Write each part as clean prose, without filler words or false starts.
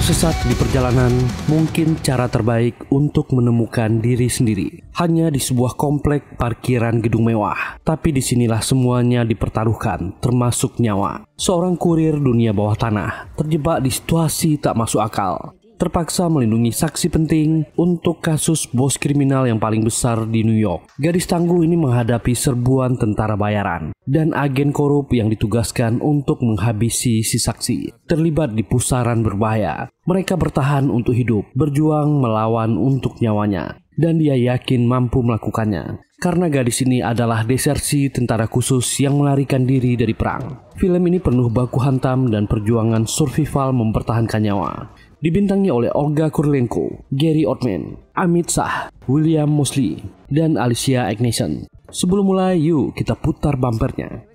Tersesat di perjalanan, mungkin cara terbaik untuk menemukan diri sendiri hanya di sebuah komplek parkiran gedung mewah. Tapi disinilah semuanya dipertaruhkan, termasuk nyawa. Seorang kurir dunia bawah tanah terjebak di situasi tak masuk akal. Terpaksa melindungi saksi penting untuk kasus bos kriminal yang paling besar di New York. Gadis tangguh ini menghadapi serbuan tentara bayaran dan agen korup yang ditugaskan untuk menghabisi si saksi. Terlibat di pusaran berbahaya. Mereka bertahan untuk hidup, berjuang melawan untuk nyawanya. Dan dia yakin mampu melakukannya. Karena gadis ini adalah desersi tentara khusus yang melarikan diri dari perang. Film ini penuh baku hantam dan perjuangan survival mempertahankan nyawa. Dibintangi oleh Olga Kurylenko, Gary Oldman, Amit Shah, William Moseley, dan Alicia Agneson. Sebelum mulai, yuk kita putar bumpernya.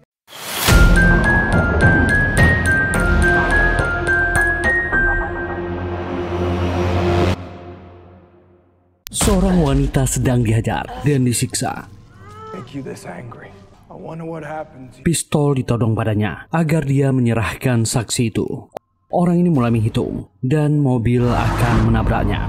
Seorang wanita sedang dihajar dan disiksa. Pistol ditodong padanya agar dia menyerahkan saksi itu. Orang ini mulai menghitung dan mobil akan menabraknya.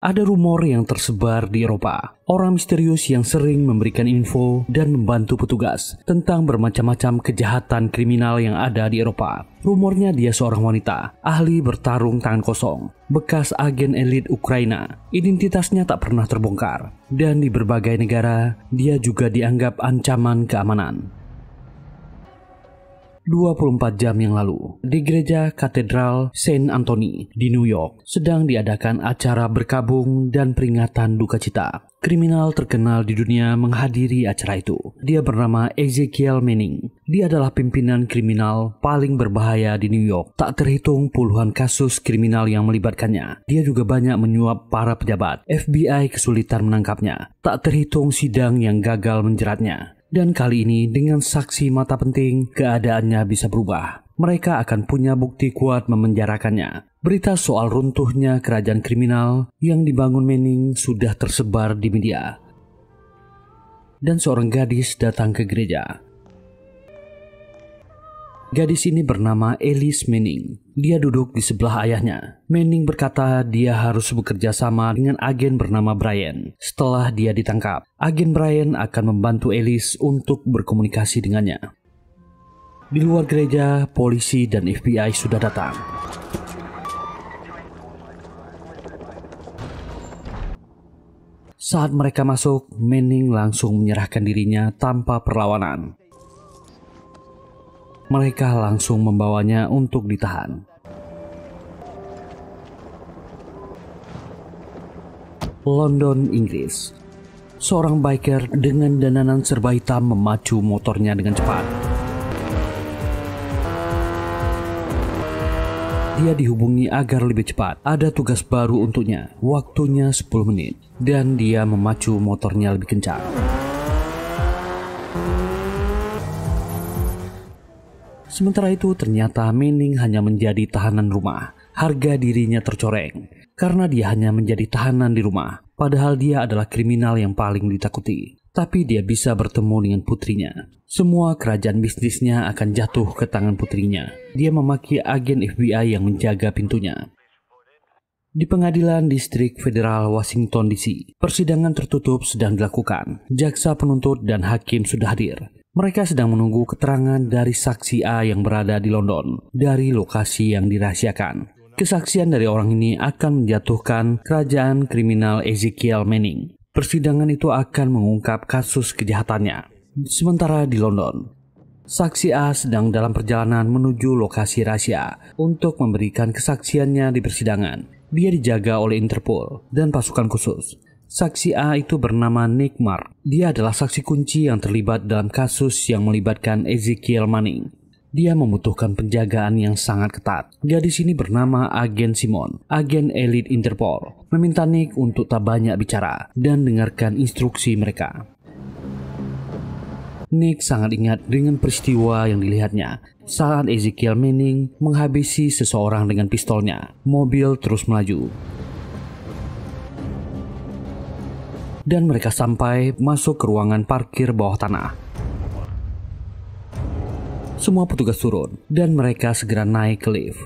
Ada rumor yang tersebar di Eropa. Orang misterius yang sering memberikan info dan membantu petugas tentang bermacam-macam kejahatan kriminal yang ada di Eropa. Rumornya dia seorang wanita, ahli bertarung tangan kosong, bekas agen elit Ukraina. Identitasnya tak pernah terbongkar. Dan di berbagai negara, dia juga dianggap ancaman keamanan. 24 jam yang lalu, di gereja Katedral Saint Anthony di New York, sedang diadakan acara berkabung dan peringatan duka cita. Kriminal terkenal di dunia menghadiri acara itu. Dia bernama Ezekiel Manning. Dia adalah pimpinan kriminal paling berbahaya di New York. Tak terhitung puluhan kasus kriminal yang melibatkannya. Dia juga banyak menyuap para pejabat. FBI kesulitan menangkapnya. Tak terhitung sidang yang gagal menjeratnya. Dan kali ini dengan saksi mata penting, keadaannya bisa berubah. Mereka akan punya bukti kuat memenjarakannya. Berita soal runtuhnya kerajaan kriminal yang dibangun Manning sudah tersebar di media. Dan seorang gadis datang ke gereja. Gadis ini bernama Alice Manning. Dia duduk di sebelah ayahnya. Manning berkata dia harus bekerja sama dengan agen bernama Brian. Setelah dia ditangkap, agen Brian akan membantu Alice untuk berkomunikasi dengannya. Di luar gereja, polisi dan FBI sudah datang. Saat mereka masuk, Manning langsung menyerahkan dirinya tanpa perlawanan. Mereka langsung membawanya untuk ditahan. London, Inggris. Seorang biker dengan dandanan serba hitam memacu motornya dengan cepat. Dia dihubungi agar lebih cepat. Ada tugas baru untuknya. Waktunya 10 menit. Dan dia memacu motornya lebih kencang. Sementara itu ternyata Manning hanya menjadi tahanan rumah. Harga dirinya tercoreng karena dia hanya menjadi tahanan di rumah. Padahal dia adalah kriminal yang paling ditakuti. Tapi dia bisa bertemu dengan putrinya. Semua kerajaan bisnisnya akan jatuh ke tangan putrinya. Dia memaki agen FBI yang menjaga pintunya. Di pengadilan distrik federal Washington DC, persidangan tertutup sedang dilakukan. Jaksa penuntut dan hakim sudah hadir. Mereka sedang menunggu keterangan dari saksi A yang berada di London, dari lokasi yang dirahasiakan. Kesaksian dari orang ini akan menjatuhkan kerajaan kriminal Ezekiel Manning. Persidangan itu akan mengungkap kasus kejahatannya. Sementara di London, saksi A sedang dalam perjalanan menuju lokasi rahasia untuk memberikan kesaksiannya di persidangan. Dia dijaga oleh Interpol dan pasukan khusus. Saksi A itu bernama Nick Mark. Dia adalah saksi kunci yang terlibat dalam kasus yang melibatkan Ezekiel Manning. Dia membutuhkan penjagaan yang sangat ketat. Gadis ini bernama Agen Simon, agen elit Interpol, meminta Nick untuk tak banyak bicara dan dengarkan instruksi mereka. Nick sangat ingat dengan peristiwa yang dilihatnya saat Ezekiel Manning menghabisi seseorang dengan pistolnya. Mobil terus melaju. Dan mereka sampai masuk ke ruangan parkir bawah tanah. Semua petugas turun dan mereka segera naik ke lift.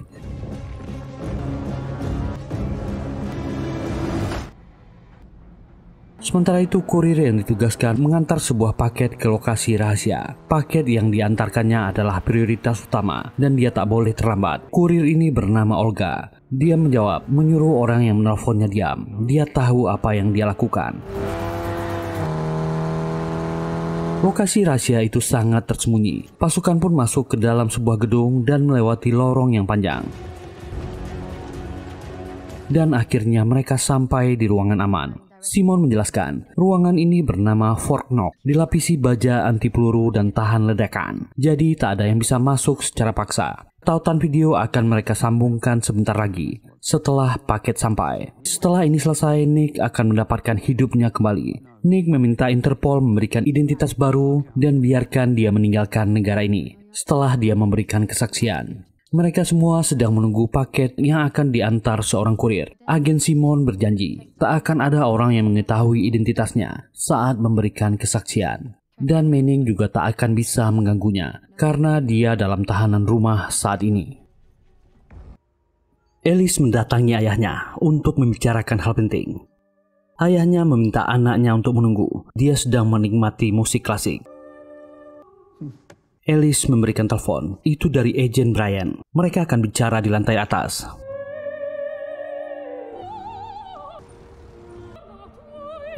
Sementara itu, kurir yang ditugaskan mengantar sebuah paket ke lokasi rahasia. Paket yang diantarkannya adalah prioritas utama dan dia tak boleh terlambat. Kurir ini bernama Olga. Dia menjawab, menyuruh orang yang menelponnya diam. Dia tahu apa yang dia lakukan. Lokasi rahasia itu sangat tersembunyi. Pasukan pun masuk ke dalam sebuah gedung dan melewati lorong yang panjang. Dan akhirnya mereka sampai di ruangan aman. Simon menjelaskan, ruangan ini bernama Fort Knox, dilapisi baja anti peluru dan tahan ledakan. Jadi tak ada yang bisa masuk secara paksa. Tautan video akan mereka sambungkan sebentar lagi setelah paket sampai. Setelah ini selesai, Nick akan mendapatkan hidupnya kembali. Nick meminta Interpol memberikan identitas baru dan biarkan dia meninggalkan negara ini setelah dia memberikan kesaksian. Mereka semua sedang menunggu paket yang akan diantar seorang kurir. Agen Simon berjanji tak akan ada orang yang mengetahui identitasnya saat memberikan kesaksian. Dan Manning juga tak akan bisa mengganggunya karena dia dalam tahanan rumah saat ini. Alice mendatangi ayahnya untuk membicarakan hal penting. Ayahnya meminta anaknya untuk menunggu. Dia sedang menikmati musik klasik. Alice memberikan telepon, itu dari agen Brian. Mereka akan bicara di lantai atas.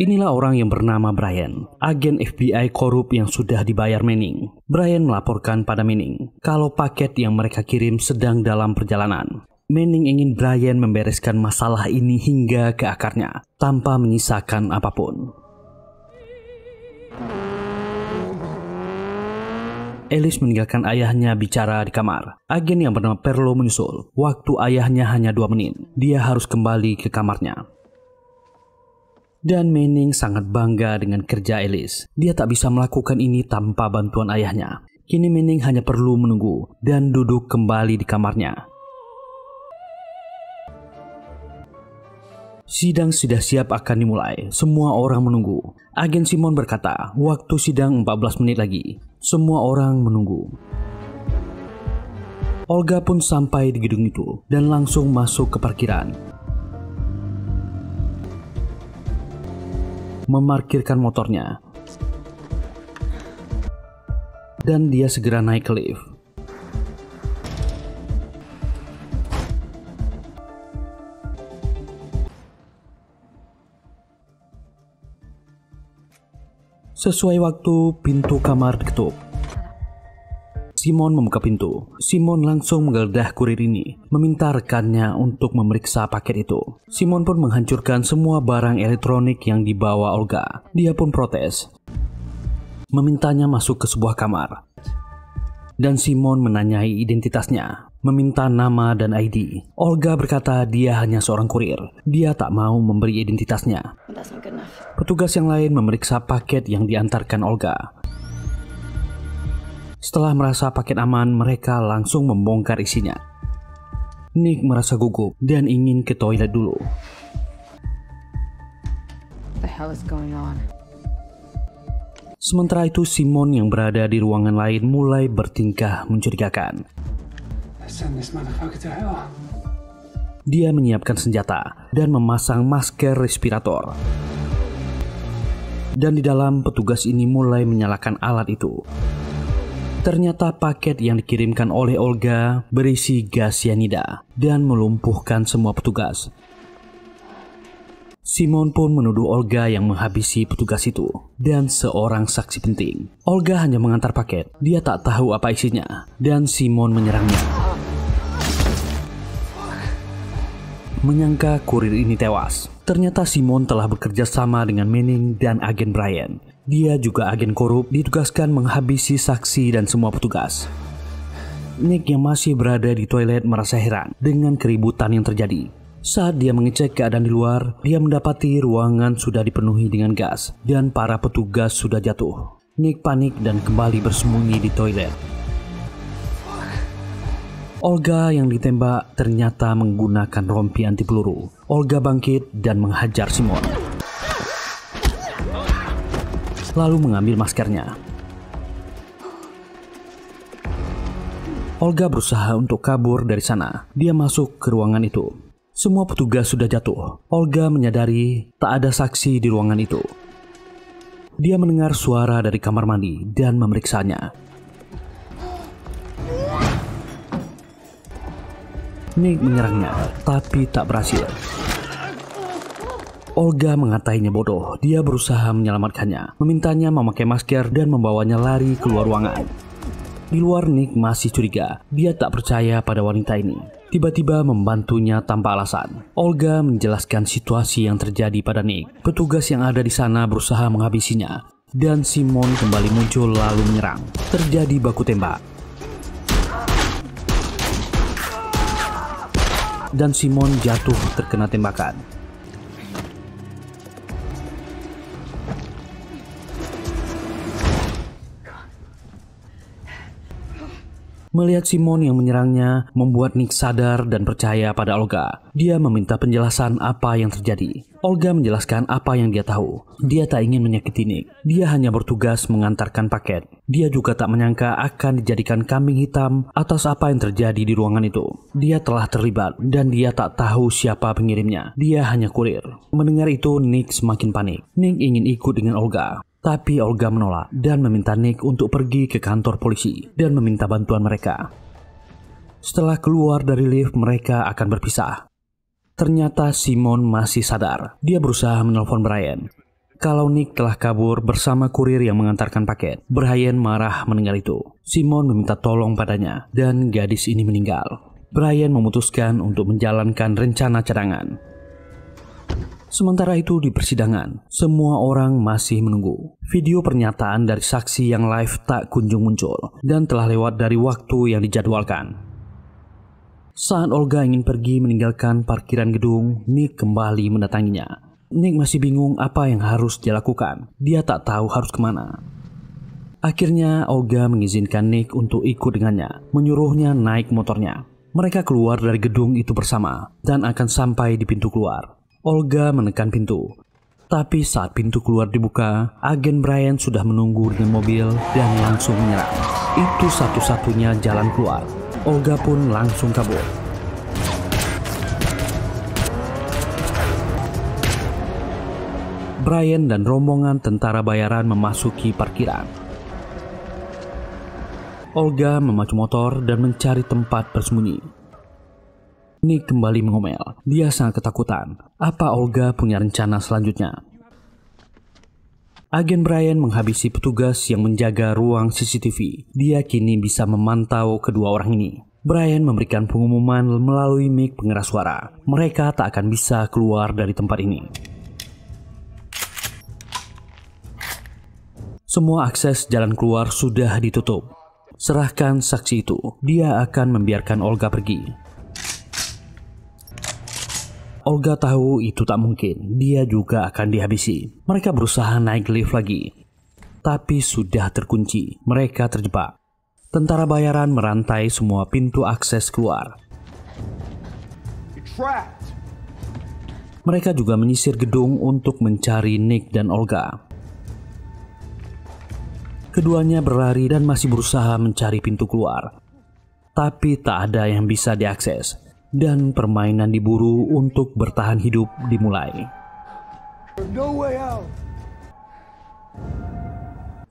Inilah orang yang bernama Brian, agen FBI korup yang sudah dibayar Manning. Brian melaporkan pada Manning kalau paket yang mereka kirim sedang dalam perjalanan. Manning ingin Brian membereskan masalah ini hingga ke akarnya, tanpa menyisakan apapun. Alice meninggalkan ayahnya bicara di kamar. Agen yang bernama Perlo menyusul. Waktu ayahnya hanya 2 menit. Dia harus kembali ke kamarnya. Dan Manning sangat bangga dengan kerja Alice. Dia tak bisa melakukan ini tanpa bantuan ayahnya. Kini Manning hanya perlu menunggu dan duduk kembali di kamarnya. Sidang sudah siap akan dimulai. Semua orang menunggu. Agen Simon berkata, waktu sidang 14 menit lagi. Semua orang menunggu. Olga pun sampai di gedung itu dan langsung masuk ke parkiran. Memarkirkan motornya. Dan dia segera naik ke lift. Sesuai waktu, pintu kamar diketuk. Simon membuka pintu. Simon langsung menggeledah kurir ini, meminta rekannya untuk memeriksa paket itu. Simon pun menghancurkan semua barang elektronik yang dibawa Olga. Dia pun protes, memintanya masuk ke sebuah kamar. Dan Simon menanyai identitasnya, meminta nama dan ID. Olga berkata dia hanya seorang kurir. Dia tak mau memberi identitasnya. Petugas yang lain memeriksa paket yang diantarkan Olga. Setelah merasa paket aman, mereka langsung membongkar isinya. Nick merasa gugup dan ingin ke toilet dulu. What the hell is going on? Sementara itu Simon yang berada di ruangan lain mulai bertingkah mencurigakan. Dia menyiapkan senjata dan memasang masker respirator. Dan di dalam, petugas ini mulai menyalakan alat itu. Ternyata paket yang dikirimkan oleh Olga berisi gas cyanida dan melumpuhkan semua petugas. Simon pun menuduh Olga yang menghabisi petugas itu dan seorang saksi penting. Olga hanya mengantar paket, dia tak tahu apa isinya, dan Simon menyerangnya. Menyangka kurir ini tewas. Ternyata Simon telah bekerja sama dengan Manning dan agen Brian. Dia juga agen korup, ditugaskan menghabisi saksi dan semua petugas. Nick yang masih berada di toilet merasa heran dengan keributan yang terjadi. Saat dia mengecek keadaan di luar, dia mendapati ruangan sudah dipenuhi dengan gas dan para petugas sudah jatuh. Nick panik dan kembali bersembunyi di toilet. Olga yang ditembak ternyata menggunakan rompi anti peluru. Olga bangkit dan menghajar Simon, lalu mengambil maskernya. Olga berusaha untuk kabur dari sana. Dia masuk ke ruangan itu. Semua petugas sudah jatuh. Olga menyadari tak ada saksi di ruangan itu. Dia mendengar suara dari kamar mandi dan memeriksanya. Nick menyerangnya, tapi tak berhasil. Olga mengatainya bodoh. Dia berusaha menyelamatkannya, memintanya memakai masker dan membawanya lari keluar ruangan. Di luar, Nick masih curiga. Dia tak percaya pada wanita ini. Tiba-tiba membantunya tanpa alasan. Olga menjelaskan situasi yang terjadi pada Nick. Petugas yang ada di sana berusaha menghabisinya, dan Simon kembali muncul lalu menyerang. Terjadi baku tembak. Dan Simon jatuh terkena tembakan. Melihat Simon yang menyerangnya membuat Nick sadar dan percaya pada Olga. Dia meminta penjelasan apa yang terjadi. Olga menjelaskan apa yang dia tahu. Dia tak ingin menyakiti Nick. Dia hanya bertugas mengantarkan paket. Dia juga tak menyangka akan dijadikan kambing hitam atas apa yang terjadi di ruangan itu. Dia telah terlibat dan dia tak tahu siapa pengirimnya. Dia hanya kurir. Mendengar itu, Nick semakin panik. Nick ingin ikut dengan Olga. Tapi Olga menolak dan meminta Nick untuk pergi ke kantor polisi dan meminta bantuan mereka. Setelah keluar dari lift, mereka akan berpisah. Ternyata Simon masih sadar. Dia berusaha menelpon Brian. Kalau Nick telah kabur bersama kurir yang mengantarkan paket. Brian marah mendengar itu. Simon meminta tolong padanya dan gadis ini meninggal. Brian memutuskan untuk menjalankan rencana cadangan. Sementara itu di persidangan, semua orang masih menunggu. Video pernyataan dari saksi yang live tak kunjung muncul dan telah lewat dari waktu yang dijadwalkan. Saat Olga ingin pergi meninggalkan parkiran gedung, Nick kembali mendatanginya. Nick masih bingung apa yang harus dia lakukan. Dia tak tahu harus kemana. Akhirnya Olga mengizinkan Nick untuk ikut dengannya, menyuruhnya naik motornya. Mereka keluar dari gedung itu bersama dan akan sampai di pintu keluar. Olga menekan pintu. Tapi saat pintu keluar dibuka, agen Brian sudah menunggu dengan mobil dan langsung menyerang. Itu satu-satunya jalan keluar. Olga pun langsung kabur. Brian dan rombongan tentara bayaran memasuki parkiran. Olga memacu motor dan mencari tempat bersembunyi. Nick kembali mengomel. Dia sangat ketakutan. Apa Olga punya rencana selanjutnya? Agen Brian menghabisi petugas yang menjaga ruang CCTV. Dia kini bisa memantau kedua orang ini. Brian memberikan pengumuman melalui mic pengeras suara. Mereka tak akan bisa keluar dari tempat ini. Semua akses jalan keluar sudah ditutup. Serahkan saksi itu. Dia akan membiarkan Olga pergi. Olga tahu itu tak mungkin. Dia juga akan dihabisi. Mereka berusaha naik lift lagi, tapi sudah terkunci. Mereka terjebak. Tentara bayaran merantai semua pintu akses keluar. Mereka juga menyisir gedung untuk mencari Nick dan Olga. Keduanya berlari dan masih berusaha mencari pintu keluar. Tapi tak ada yang bisa diakses. Dan permainan diburu untuk bertahan hidup dimulai.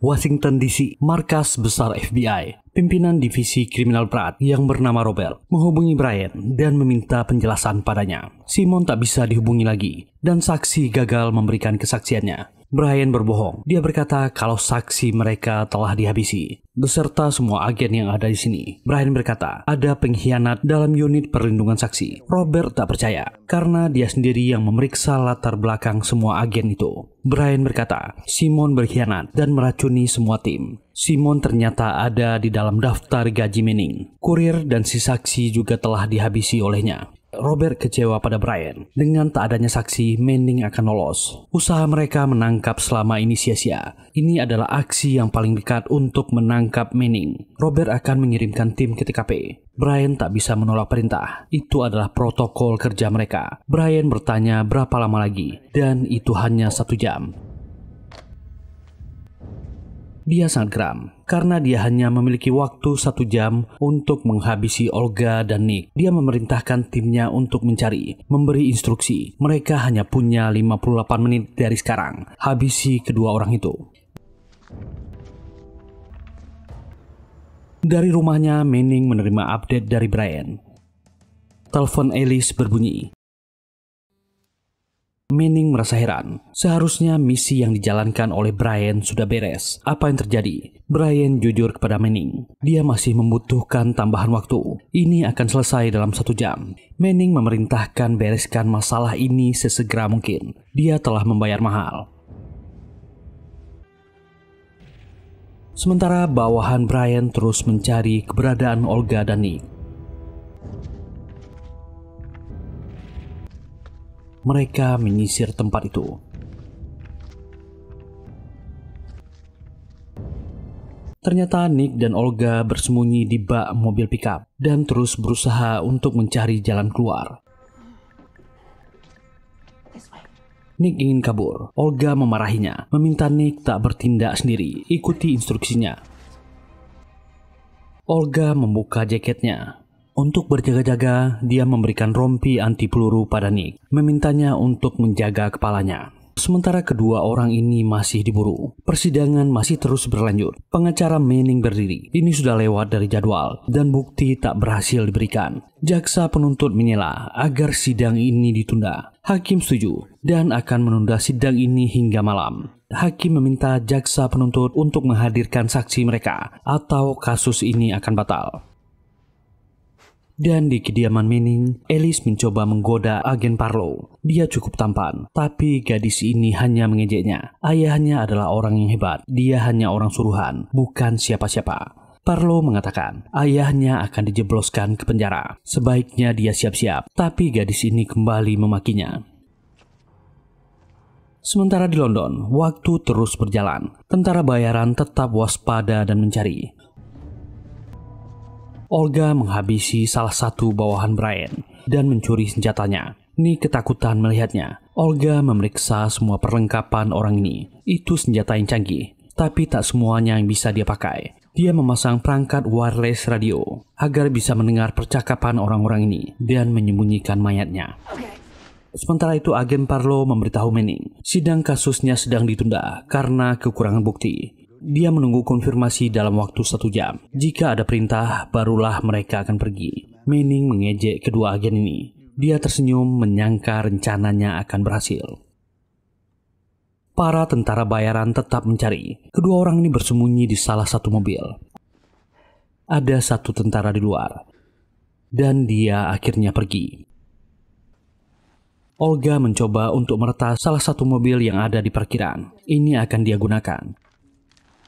Washington DC, markas besar FBI. Pimpinan divisi kriminal berat yang bernama Robert menghubungi Brian dan meminta penjelasan padanya. Simon tak bisa dihubungi lagi dan saksi gagal memberikan kesaksiannya. Brian berbohong. Dia berkata kalau saksi mereka telah dihabisi beserta semua agen yang ada di sini. Brian berkata ada pengkhianat dalam unit perlindungan saksi. Robert tak percaya karena dia sendiri yang memeriksa latar belakang semua agen itu. Brian berkata Simon berkhianat dan meracuni semua tim. Simon ternyata ada di dalam daftar gaji Manning. Kurir dan si saksi juga telah dihabisi olehnya. Robert kecewa pada Brian. Dengan tak adanya saksi, Manning akan lolos. Usaha mereka menangkap selama ini sia-sia. Ini adalah aksi yang paling dekat untuk menangkap Manning. Robert akan mengirimkan tim ke TKP. Brian tak bisa menolak perintah. Itu adalah protokol kerja mereka. Brian bertanya berapa lama lagi, dan itu hanya 1 jam. Dia sangat geram karena dia hanya memiliki waktu 1 jam untuk menghabisi Olga dan Nick. Dia memerintahkan timnya untuk mencari, memberi instruksi. Mereka hanya punya 58 menit dari sekarang. Habisi kedua orang itu. Dari rumahnya, Manning menerima update dari Brian. Telepon Alice berbunyi. Manning merasa heran. Seharusnya misi yang dijalankan oleh Brian sudah beres. Apa yang terjadi? Brian jujur kepada Manning. Dia masih membutuhkan tambahan waktu. Ini akan selesai dalam 1 jam. Manning memerintahkan bereskan masalah ini sesegera mungkin. Dia telah membayar mahal. Sementara bawahan Brian terus mencari keberadaan Olga dan Nick. Mereka menyisir tempat itu. Ternyata Nick dan Olga bersembunyi di bak mobil pickup dan terus berusaha untuk mencari jalan keluar. Nick ingin kabur. Olga memarahinya, meminta Nick tak bertindak sendiri, ikuti instruksinya. Olga membuka jaketnya. Untuk berjaga-jaga, dia memberikan rompi anti peluru pada Nick, memintanya untuk menjaga kepalanya. Sementara kedua orang ini masih diburu. Persidangan masih terus berlanjut. Pengacara Manning berdiri. Ini sudah lewat dari jadwal dan bukti tak berhasil diberikan. Jaksa penuntut menyela agar sidang ini ditunda. Hakim setuju dan akan menunda sidang ini hingga malam. Hakim meminta jaksa penuntut untuk menghadirkan saksi mereka atau kasus ini akan batal. Dan di kediaman Manning, Alice mencoba menggoda agen Parlow. Dia cukup tampan, tapi gadis ini hanya mengejeknya. Ayahnya adalah orang yang hebat. Dia hanya orang suruhan, bukan siapa-siapa. Parlow mengatakan ayahnya akan dijebloskan ke penjara. Sebaiknya dia siap-siap, tapi gadis ini kembali memakinya. Sementara di London, waktu terus berjalan. Tentara bayaran tetap waspada dan mencari. Olga menghabisi salah satu bawahan Brian dan mencuri senjatanya. Nick ketakutan melihatnya. Olga memeriksa semua perlengkapan orang ini. Itu senjata yang canggih, tapi tak semuanya yang bisa dia pakai. Dia memasang perangkat wireless radio agar bisa mendengar percakapan orang-orang ini dan menyembunyikan mayatnya. Sementara itu agen Parlow memberitahu Manning, sidang kasusnya sedang ditunda karena kekurangan bukti. Dia menunggu konfirmasi dalam waktu 1 jam. Jika ada perintah, barulah mereka akan pergi. Manning mengejek kedua agen ini. Dia tersenyum menyangka rencananya akan berhasil. Para tentara bayaran tetap mencari. Kedua orang ini bersembunyi di salah satu mobil. Ada satu tentara di luar. Dan dia akhirnya pergi. Olga mencoba untuk meretas salah satu mobil yang ada di parkiran. Ini akan dia gunakan.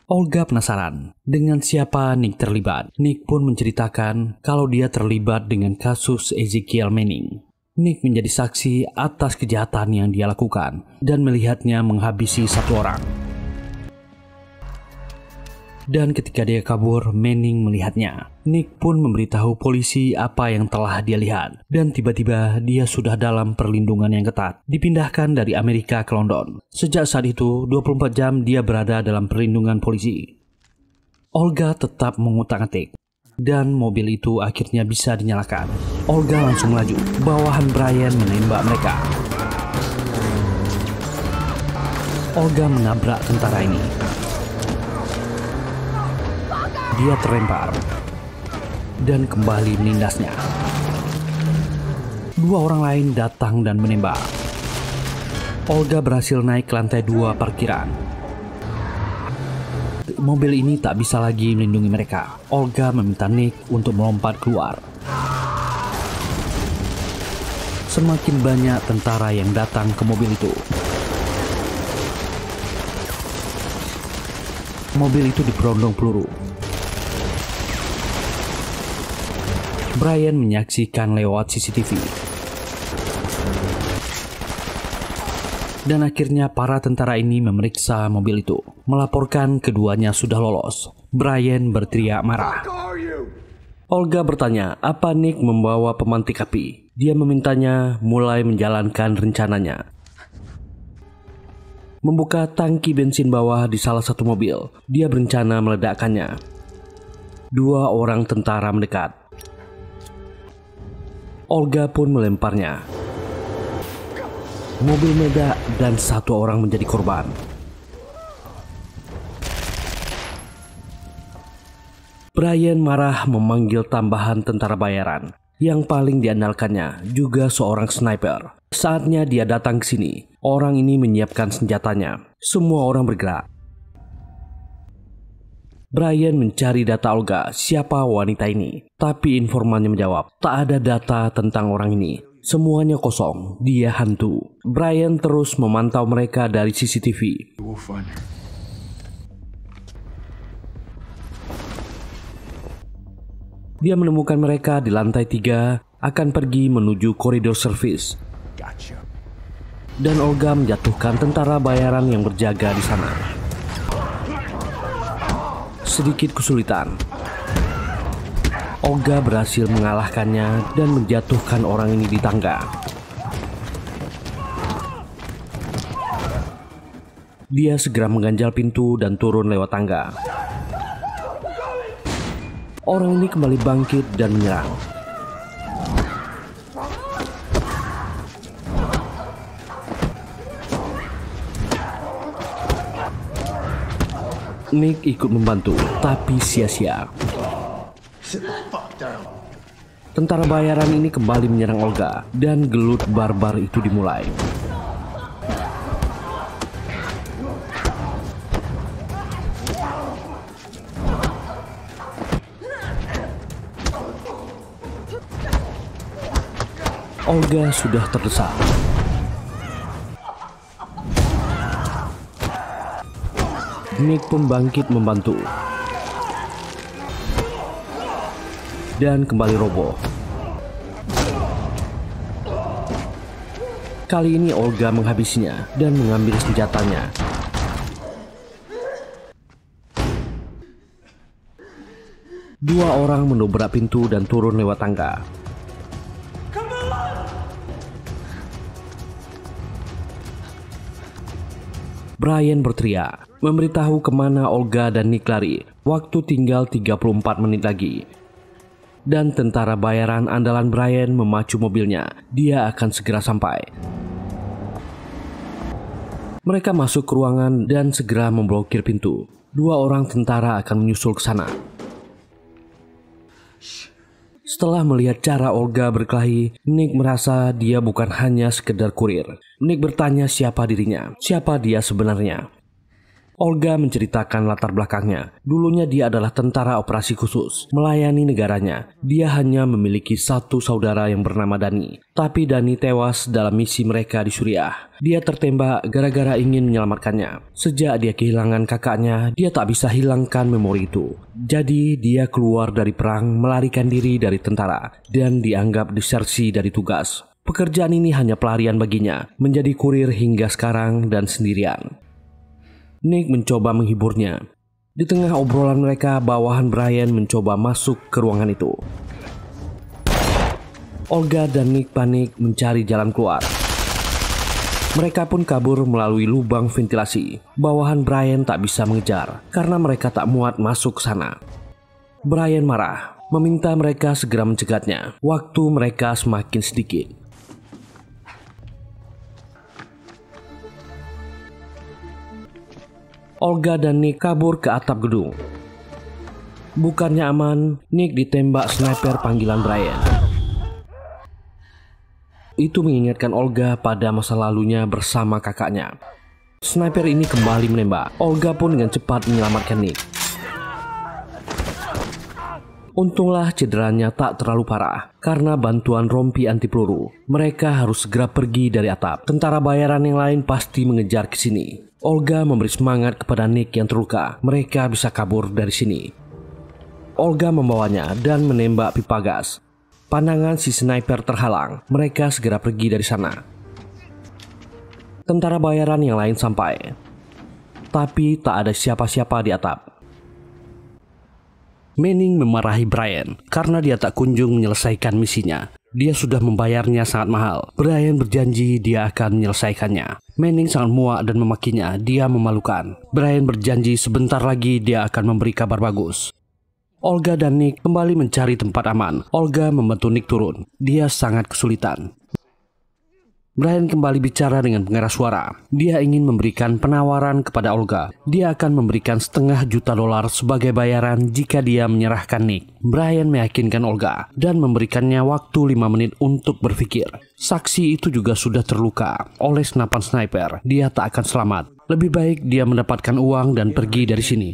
Olga penasaran dengan siapa Nick terlibat. Nick pun menceritakan kalau dia terlibat dengan kasus Ezekiel Manning. Nick menjadi saksi atas kejahatan yang dia lakukan dan melihatnya menghabisi 1 orang. Dan ketika dia kabur, Manning melihatnya. Nick pun memberitahu polisi apa yang telah dia lihat. Dan tiba-tiba dia sudah dalam perlindungan yang ketat. Dipindahkan dari Amerika ke London. Sejak saat itu, 24 jam dia berada dalam perlindungan polisi. Olga tetap mengutak-atik. Dan mobil itu akhirnya bisa dinyalakan. Olga langsung melaju. Bawahan Brian menembak mereka. Olga menabrak tentara ini. Dia terlempar dan kembali menindasnya. 2 orang lain datang dan menembak. Olga berhasil naik ke lantai 2 parkiran. Mobil ini tak bisa lagi melindungi mereka. Olga meminta Nick untuk melompat keluar. Semakin banyak tentara yang datang ke mobil itu. Mobil itu diperondong peluru. Brian menyaksikan lewat CCTV. Dan akhirnya para tentara ini memeriksa mobil itu, melaporkan keduanya sudah lolos. Brian berteriak marah. Olga bertanya apa Nick membawa pemantik api. Dia memintanya mulai menjalankan rencananya. Membuka tangki bensin bawah di salah satu mobil. Dia berencana meledakkannya. 2 orang tentara mendekat. Olga pun melemparnya. Mobil meledak dan 1 orang menjadi korban. Brian marah memanggil tambahan tentara bayaran. Yang paling diandalkannya juga seorang sniper. Saatnya dia datang ke sini. Orang ini menyiapkan senjatanya. Semua orang bergerak. Brian mencari data Olga, siapa wanita ini. Tapi informannya menjawab, tak ada data tentang orang ini. Semuanya kosong, dia hantu. Brian terus memantau mereka dari CCTV. Dia menemukan mereka di lantai 3, akan pergi menuju koridor servis. Dan Olga menjatuhkan tentara bayaran yang berjaga di sana. Sedikit kesulitan. Olga berhasil mengalahkannya dan menjatuhkan orang ini di tangga. Dia segera mengganjal pintu dan turun lewat tangga. Orang ini kembali bangkit dan menyerang. Nick ikut membantu, tapi sia-sia. Tentara bayaran ini kembali menyerang Olga, dan gelut barbar itu dimulai. Olga sudah terdesak. Nick pun bangkit membantu. Dan kembali roboh. Kali ini Olga menghabisinya dan mengambil senjatanya. Dua orang mendobrak pintu dan turun lewat tangga. Brian berteriak, memberitahu kemana Olga dan Nick lari. Waktu tinggal 34 menit lagi. Dan tentara bayaran andalan Brian memacu mobilnya. Dia akan segera sampai. Mereka masuk ke ruangan dan segera memblokir pintu. 2 orang tentara akan menyusul ke sana. Setelah melihat cara Olga berkelahi, Nick merasa dia bukan hanya sekedar kurir. Nick bertanya siapa dirinya, siapa dia sebenarnya. Olga menceritakan latar belakangnya. Dulunya dia adalah tentara operasi khusus, melayani negaranya. Dia hanya memiliki 1 saudara yang bernama Dani. Tapi Dani tewas dalam misi mereka di Suriah. Dia tertembak gara-gara ingin menyelamatkannya. Sejak dia kehilangan kakaknya, dia tak bisa hilangkan memori itu. Jadi dia keluar dari perang, melarikan diri dari tentara, dan dianggap desersi dari tugas. Pekerjaan ini hanya pelarian baginya, menjadi kurir hingga sekarang dan sendirian. Nick mencoba menghiburnya. Di tengah obrolan mereka, bawahan Brian mencoba masuk ke ruangan itu. Olga dan Nick panik mencari jalan keluar. Mereka pun kabur melalui lubang ventilasi. Bawahan Brian tak bisa mengejar karena mereka tak muat masuk ke sana. Brian marah, meminta mereka segera mencegatnya. Waktu mereka semakin sedikit. Olga dan Nick kabur ke atap gedung. Bukannya aman, Nick ditembak sniper panggilan Brian. Itu mengingatkan Olga pada masa lalunya bersama kakaknya. Sniper ini kembali menembak. Olga pun dengan cepat menyelamatkan Nick. Untunglah cederanya tak terlalu parah karena bantuan rompi anti peluru. Mereka harus segera pergi dari atap. Tentara bayaran yang lain pasti mengejar ke sini. Olga memberi semangat kepada Nick yang terluka. Mereka bisa kabur dari sini. Olga membawanya dan menembak pipa gas. Pandangan si sniper terhalang. Mereka segera pergi dari sana. Tentara bayaran yang lain sampai, tapi tak ada siapa-siapa di atap. Manning memarahi Brian karena dia tak kunjung menyelesaikan misinya. Dia sudah membayarnya sangat mahal. Brian berjanji dia akan menyelesaikannya. Manning sangat muak dan memakinya. Dia memalukan. Brian berjanji sebentar lagi dia akan memberi kabar bagus. Olga dan Nick kembali mencari tempat aman. Olga membantu Nick turun. Dia sangat kesulitan. Brian kembali bicara dengan pengeras suara. Dia ingin memberikan penawaran kepada Olga. Dia akan memberikan $500,000 sebagai bayaran jika dia menyerahkan Nick. Brian meyakinkan Olga dan memberikannya waktu 5 menit untuk berpikir. Saksi itu juga sudah terluka oleh senapan sniper. Dia tak akan selamat. Lebih baik dia mendapatkan uang dan pergi dari sini.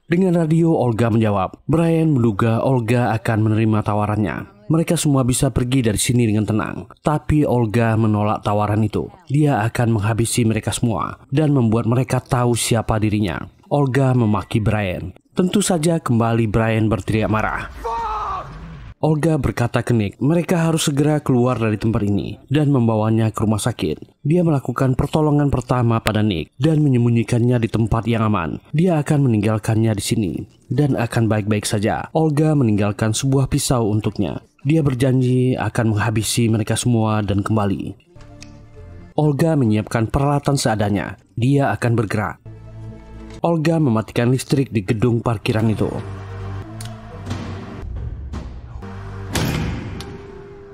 Dengan radio, Olga menjawab. Brian menduga Olga akan menerima tawarannya. Mereka semua bisa pergi dari sini dengan tenang. Tapi Olga menolak tawaran itu. Dia akan menghabisi mereka semua dan membuat mereka tahu siapa dirinya. Olga memaki Brian. Tentu saja kembali Brian berteriak marah. Olga berkata ke Nick, mereka harus segera keluar dari tempat ini dan membawanya ke rumah sakit. Dia melakukan pertolongan pertama pada Nick dan menyembunyikannya di tempat yang aman. Dia akan meninggalkannya di sini dan akan baik-baik saja. Olga meninggalkan sebuah pisau untuknya. Dia berjanji akan menghabisi mereka semua dan kembali. Olga menyiapkan peralatan seadanya. Dia akan bergerak. Olga mematikan listrik di gedung parkiran itu.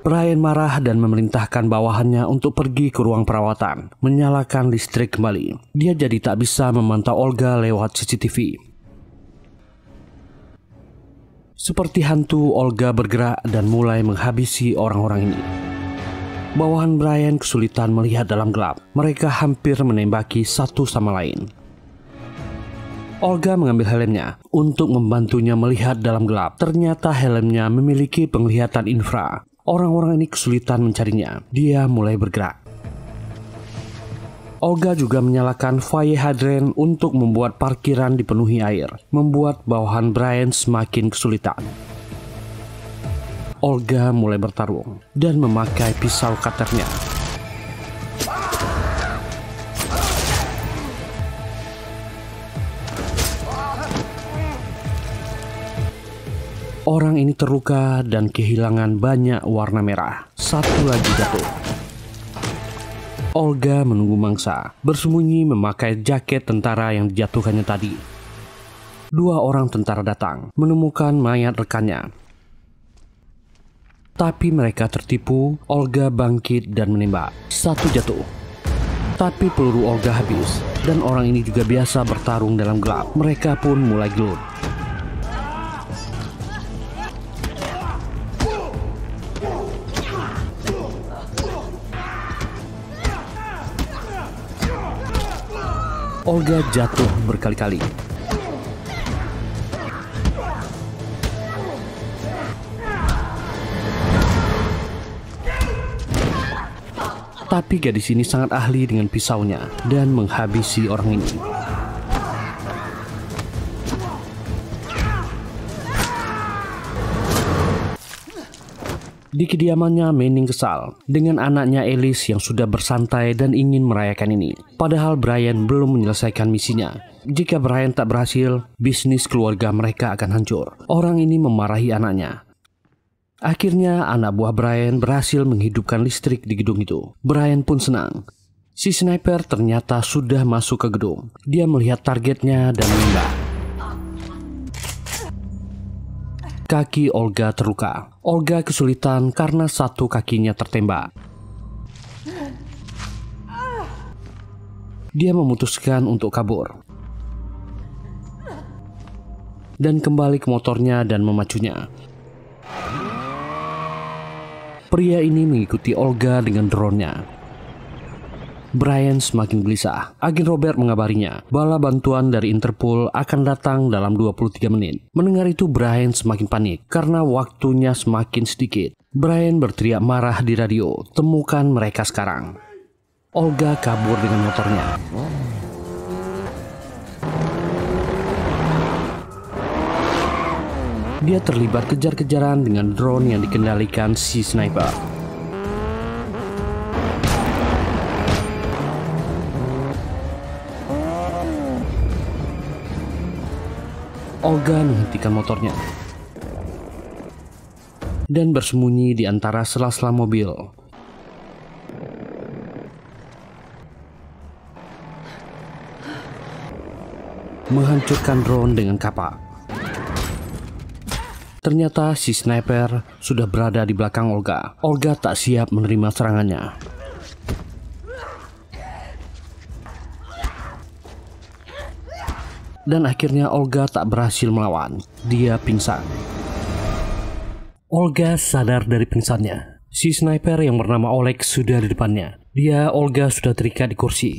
Brian marah dan memerintahkan bawahannya untuk pergi ke ruang perawatan, menyalakan listrik kembali. Dia jadi tak bisa memantau Olga lewat CCTV. Seperti hantu, Olga bergerak dan mulai menghabisi orang-orang ini. Bawahan Brian kesulitan melihat dalam gelap. Mereka hampir menembaki satu sama lain. Olga mengambil helmnya untuk membantunya melihat dalam gelap. Ternyata helmnya memiliki penglihatan infra. Orang-orang ini kesulitan mencarinya. Dia mulai bergerak. Olga juga menyalakan fire hydrant untuk membuat parkiran dipenuhi air, membuat bawahan Brian semakin kesulitan. Olga mulai bertarung dan memakai pisau cutternya. Orang ini terluka dan kehilangan banyak warna merah. Satu lagi jatuh. Olga menunggu mangsa, bersembunyi memakai jaket tentara yang dijatuhkannya tadi. 2 orang tentara datang, menemukan mayat rekannya. Tapi mereka tertipu. Olga bangkit dan menembak. 1 jatuh. Tapi peluru Olga habis, dan orang ini juga biasa bertarung dalam gelap. Mereka pun mulai gelut. Olga jatuh berkali-kali. Tapi gadis ini sangat ahli dengan pisaunya dan menghabisi orang ini. Di kediamannya, Manning kesal dengan anaknya Alice yang sudah bersantai dan ingin merayakan ini. Padahal Brian belum menyelesaikan misinya. Jika Brian tak berhasil, bisnis keluarga mereka akan hancur. Orang ini memarahi anaknya. Akhirnya anak buah Brian berhasil menghidupkan listrik di gedung itu. Brian pun senang. Si sniper ternyata sudah masuk ke gedung. Dia melihat targetnya dan menembak. Kaki Olga terluka. Olga kesulitan karena satu kakinya tertembak. Dia memutuskan untuk kabur dan kembali ke motornya dan memacunya. Pria ini mengikuti Olga dengan drone-nya. Brian semakin gelisah. Agen Robert mengabarinya bala bantuan dari Interpol akan datang dalam 23 menit. Mendengar itu Brian semakin panik karena waktunya semakin sedikit. Brian berteriak marah di radio, "Temukan mereka sekarang." Olga kabur dengan motornya. Dia terlibat kejar-kejaran dengan drone yang dikendalikan si sniper. Olga menghentikan motornya dan bersembunyi di antara sela-sela mobil. Menghancurkan drone dengan kapak. Ternyata si sniper sudah berada di belakang Olga. Olga tak siap menerima serangannya. Dan akhirnya Olga tak berhasil melawan. Dia pingsan. Olga sadar dari pingsannya. Si sniper yang bernama Oleg sudah di depannya. Olga sudah terikat di kursi.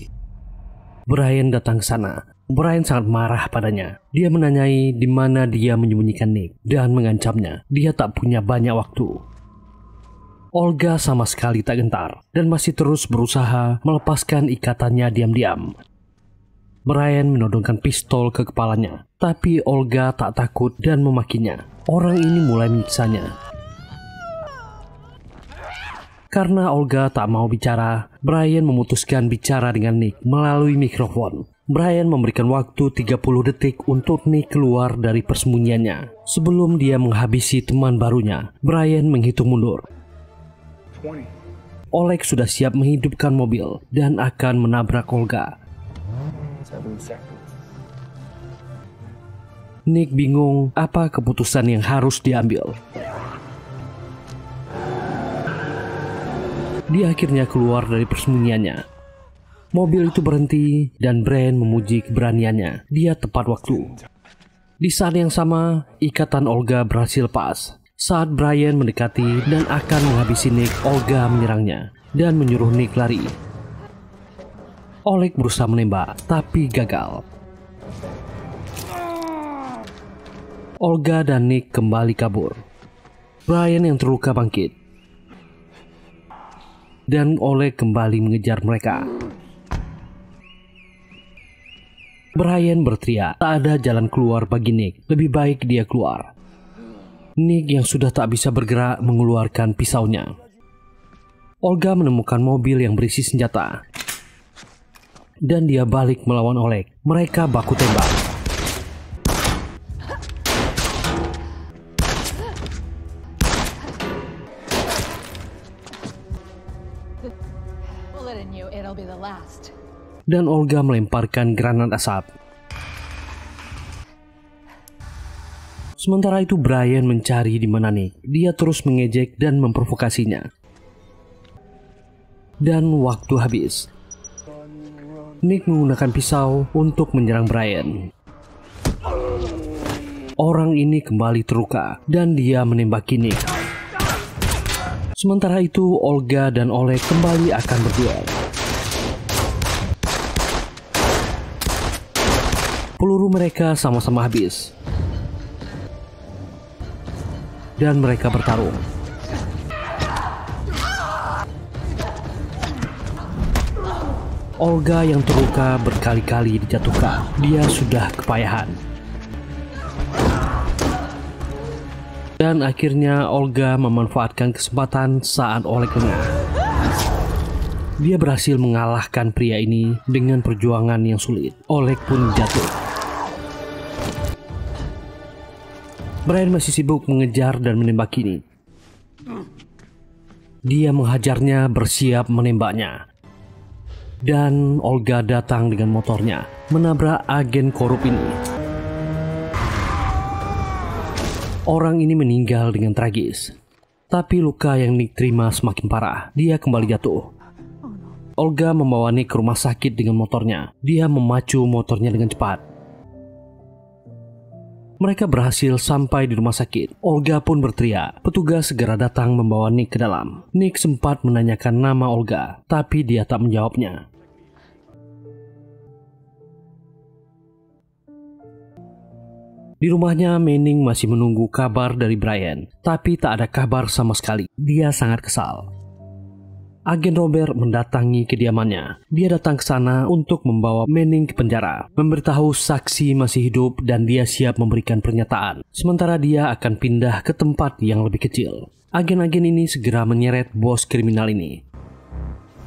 Brian datang ke sana. Brian sangat marah padanya. Dia menanyai di mana dia menyembunyikan Nick dan mengancamnya. Dia tak punya banyak waktu. Olga sama sekali tak gentar dan masih terus berusaha melepaskan ikatannya diam-diam. Brian menodongkan pistol ke kepalanya, tapi Olga tak takut dan memakinya. Orang ini mulai menyiksanya. Karena Olga tak mau bicara, Brian memutuskan bicara dengan Nick melalui mikrofon. Brian memberikan waktu 30 detik untuk Nick keluar dari persembunyiannya. Sebelum dia menghabisi teman barunya, Brian menghitung mundur. 20. Oleg sudah siap menghidupkan mobil dan akan menabrak Olga. 7 seconds. Nick bingung apa keputusan yang harus diambil. Dia akhirnya keluar dari persembunyiannya. Mobil itu berhenti dan Brian memuji keberaniannya. Dia tepat waktu. Di saat yang sama, ikatan Olga berhasil lepas. Saat Brian mendekati dan akan menghabisi Nick, Olga menyerangnya dan menyuruh Nick lari. Oleg berusaha menembak, tapi gagal. Olga dan Nick kembali kabur. Brian yang terluka bangkit. Dan Oleg kembali mengejar mereka. Brian berteriak, tak ada jalan keluar bagi Nick. Lebih baik dia keluar. Nick yang sudah tak bisa bergerak mengeluarkan pisaunya. Olga menemukan mobil yang berisi senjata. Dan dia balik melawan Oleg. Mereka baku tembak. Bullet in you, it'll be the last. Dan Olga melemparkan granat asap. Sementara itu Brian mencari di mana Nick. Dia terus mengejek dan memprovokasinya. Dan waktu habis. Nick menggunakan pisau untuk menyerang Brian. Orang ini kembali terluka dan dia menembaki Nick. Sementara itu Olga dan Oleg kembali akan berduel. Peluru mereka sama-sama habis. Dan mereka bertarung. Olga yang terluka berkali-kali dijatuhkan. Dia sudah kepayahan. Dan akhirnya Olga memanfaatkan kesempatan saat Oleg lengah. Dia berhasil mengalahkan pria ini dengan perjuangan yang sulit. Oleg pun jatuh. Brian masih sibuk mengejar dan menembaki Nick. Dia menghajarnya bersiap menembaknya. Dan Olga datang dengan motornya, menabrak agen korup ini. Orang ini meninggal dengan tragis. Tapi luka yang Nick terima semakin parah. Dia kembali jatuh. Olga membawa Nick ke rumah sakit dengan motornya. Dia memacu motornya dengan cepat. Mereka berhasil sampai di rumah sakit. Olga pun berteriak. Petugas segera datang membawa Nick ke dalam. Nick sempat menanyakan nama Olga, tapi dia tak menjawabnya. Di rumahnya, Manning masih menunggu kabar dari Brian, tapi tak ada kabar sama sekali. Dia sangat kesal. Agen Robert mendatangi kediamannya. Dia datang ke sana untuk membawa Manning ke penjara, memberitahu saksi masih hidup dan dia siap memberikan pernyataan. Sementara dia akan pindah ke tempat yang lebih kecil. Agen-agen ini segera menyeret bos kriminal ini.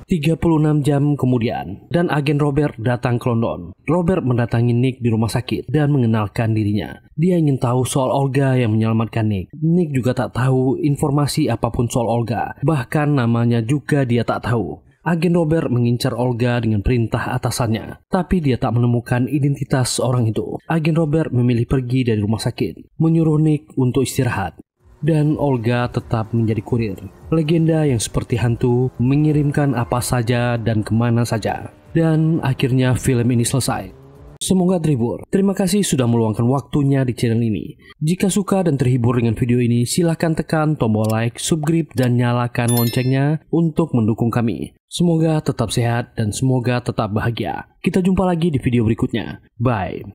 36 jam kemudian, dan agen Robert datang ke London. Robert mendatangi Nick di rumah sakit dan mengenalkan dirinya. Dia ingin tahu soal Olga yang menyelamatkan Nick. Nick juga tak tahu informasi apapun soal Olga, bahkan namanya juga dia tak tahu. Agen Robert mengincar Olga dengan perintah atasannya, tapi dia tak menemukan identitas orang itu. Agen Robert memilih pergi dari rumah sakit, menyuruh Nick untuk istirahat. Dan Olga tetap menjadi kurir. Legenda yang seperti hantu mengirimkan apa saja dan kemana saja. Dan akhirnya film ini selesai. Semoga terhibur. Terima kasih sudah meluangkan waktunya di channel ini. Jika suka dan terhibur dengan video ini, silahkan tekan tombol like, subscribe, dan nyalakan loncengnya untuk mendukung kami. Semoga tetap sehat dan semoga tetap bahagia. Kita jumpa lagi di video berikutnya. Bye.